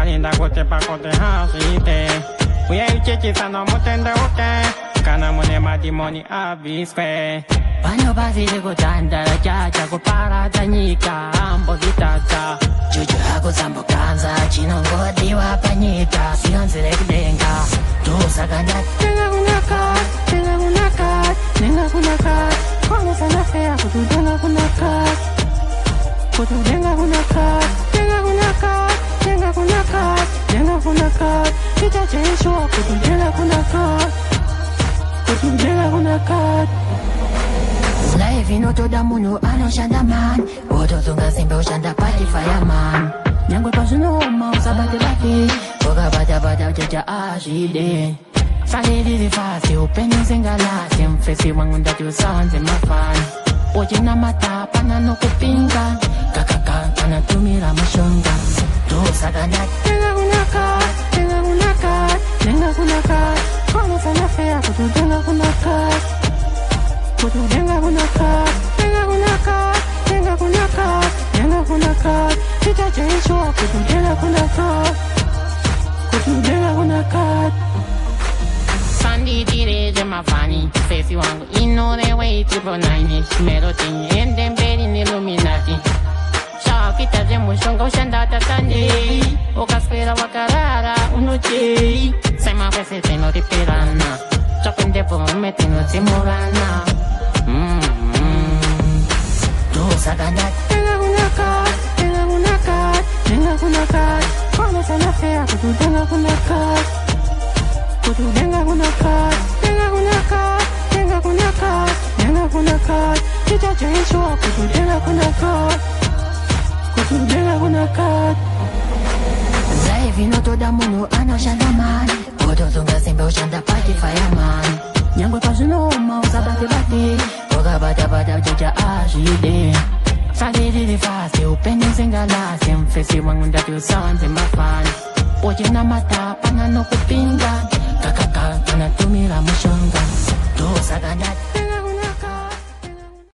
Alinda kote pa kote hasite Uye uchechi sana mutende uke Kana mune madimoni avisque Pano basile kutanda chacha kupara tanyika ambo vitata Chuchu hako sambo kanza chinongodiwa panyika Sionzile kudenga Tusa kanda Tenga kunakat, tenga kunakat Tenga kunakat Kono sana fea kutu tenga kunakat Kutu tenga kunakat Tenga kunakat, tenga kunakat Tenga kunakat Kita cheshwa kutu tenga kunakat Kutu tenga kunakat Life ino toda muno ano shanda man Oto tunga simbe ushanda party fireman Nyangwe pasuno uma usabate bate Oga bata bata uchecha ashide Saliri di fasi upeni sengalasi Mfesi wangu ndati usanze mafani Oje na mata panano kupinga Kakaka anatumira mashonga Tusa kanda Tenga kunakat, tenga kunakat Tenga kunakat Kono sana fea kutu tenga kunakat Kutu tenga kunakat, tenga kunakat, tenga kunakat, tenga kunakat Kita cheshwa kutu tenga kunakat Kutu tenga kunakat Sandi dire de mafani Fesi wangu ino de way triple nine Shimero tingi ende mberi ni Illuminati Shao kita de mushonga ushanda tatande Okaspera wakarara unoche Sema fese teno di pirana Chapende po metino timurana Tusa kanda Tenga kunakat, tenga kunakat, tenga kunakat Kono sana fea kutu tenga kunakat Kutu tenga kunakat, tenga kunakat, tenga kunakat, tenga kunakat Kita cheshwa kutu tenga kunakat Kutu tenga kunakat Life ino toda muno ano shanda man Oto tunga simbe ushanda party fireman Nyangwe pasuno uma usabate bate Oga bata bata uchecha ashide Saliri di fasi upeni sengalasi Mfesi wangu ndati usanze mafani Oje na mata panano kupinga Kakaka anatumira mashonga Tusa kanda